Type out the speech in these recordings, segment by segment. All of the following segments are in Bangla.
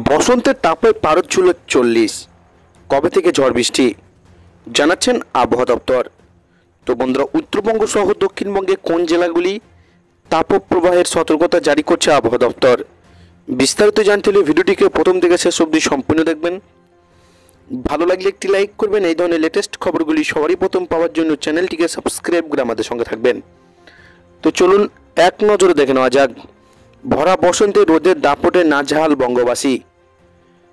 বসন্তের তাপে পারদ ছিল 40। কবে থেকে ঝড় বৃষ্টি জানাচ্ছেন আবহাওয়া দপ্তর। তো বন্ধুরা, উত্তরবঙ্গ সহ দক্ষিণবঙ্গে কোন জেলাগুলি তাপপ্রবাহের সতর্কতা জারি করছে আবহাওয়া দপ্তর, বিস্তারিত জানতে হলে ভিডিওটিকে প্রথম থেকে শেষ অবধি সম্পূর্ণ দেখবেন। ভালো লাগলে একটি লাইক করবেন। এই ধরনের লেটেস্ট খবরগুলি সবারই প্রথম পাওয়ার জন্য চ্যানেলটিকে সাবস্ক্রাইব করে আমাদের সঙ্গে থাকবেন। তো চলুন এক নজরে দেখে নেওয়া যাক। ভরা বসন্তে রোদের দাপটে নাজেহাল বঙ্গবাসী।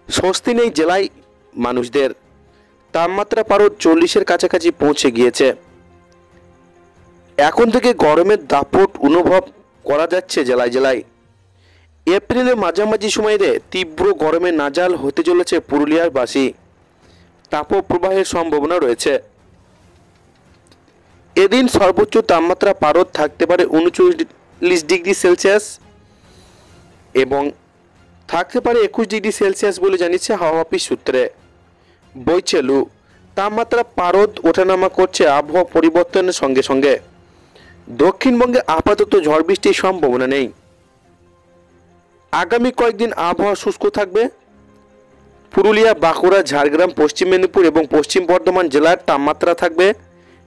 স্বস্তি নেই জেলায় মানুষদের। তাপমাত্রা পারদ 40-এর কাছাকাছি পৌঁছে গিয়েছে। এখন থেকে গরমের দাপট অনুভব করা যাচ্ছে জেলায় জেলায়। এপ্রিলের মাঝামাঝি সময়ে তীব্র গরমে নাজেহাল হতে চলেছে পুরুলিয়ার বাসী। তাপপ্রবাহের সম্ভাবনা রয়েছে। এদিন সর্বোচ্চ তাপমাত্রা পারদ থাকতে পারে 39 ডিগ্রি সেলসিয়াস এবং থাকতে পারে 21 ডিগ্রি সেলসিয়াস বলে জানিয়েছে হাওয়া অফিস সূত্রে। বইছে লু। তাপমাত্রা পারদ ওঠানামা করছে আবহাওয়া পরিবর্তনের সঙ্গে সঙ্গে। দক্ষিণবঙ্গে আপাতত ঝড় বৃষ্টির সম্ভাবনা নেই। আগামী কয়েকদিন আবহাওয়া শুষ্ক থাকবে। পুরুলিয়া, বাঁকুড়া, ঝাড়গ্রাম, পশ্চিম মেদিনীপুর এবং পশ্চিম বর্ধমান জেলার তাপমাত্রা থাকবে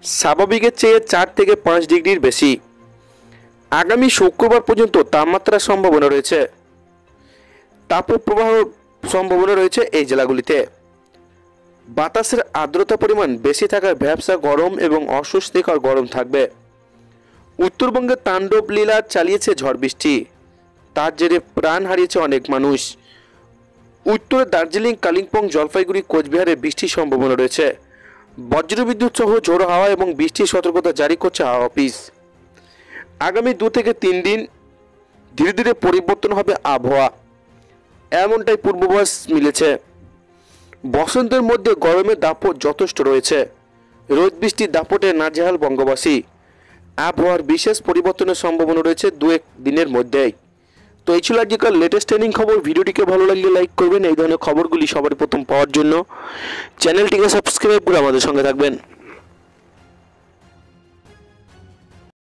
স্বাভাবিকের চেয়ে 4 থেকে 5 ডিগ্রির বেশি। আগামী শুক্রবার পর্যন্ত তাপমাত্রার সম্ভাবনা রয়েছে। তাপপ্রবাহ সম্ভাবনা রয়েছে এই জেলাগুলিতে। বাতাসের আর্দ্রতা পরিমাণ বেশি থাকায় ভ্যাপসা গরম এবং অস্বস্তিকর গরম থাকবে। উত্তরবঙ্গে তাণ্ডব লীলা চালিয়েছে ঝড় বৃষ্টি। তার জেরে প্রাণ হারিয়েছে অনেক মানুষ। উত্তরে দার্জিলিং, কালিম্পং, জলপাইগুড়ি, কোচবিহারে বৃষ্টির সম্ভাবনা রয়েছে। বজ্রবিদ্যুৎ সহ ঝোড়ো হাওয়া এবং বৃষ্টির সতর্কতা জারি করছে হাওয়া অফিস। আগামী 2 থেকে 3 দিন ধীরে ধীরে পরিবর্তন হবে আবহাওয়া, এমনটাই পূর্বাভাস মিলেছে। বসন্তের মধ্যে গরমের দাপট যথেষ্ট রয়েছে। রোদ বৃষ্টির দাপটে নাজেহাল বঙ্গবাসী। আবহাওয়ার বিশেষ পরিবর্তনের সম্ভাবনা রয়েছে 2-1 দিনের মধ্যেই। তো এই ছিল আজকাল লেটেস্ট ট্রেনিং খবর। ভিডিওটিকে ভালো লাগলে লাইক করবেন। এই ধরনের খবরগুলি সবার প্রথম পাওয়ার জন্য চ্যানেলটিকে সাবস্ক্রাইব করে আমাদের সঙ্গে থাকবেন।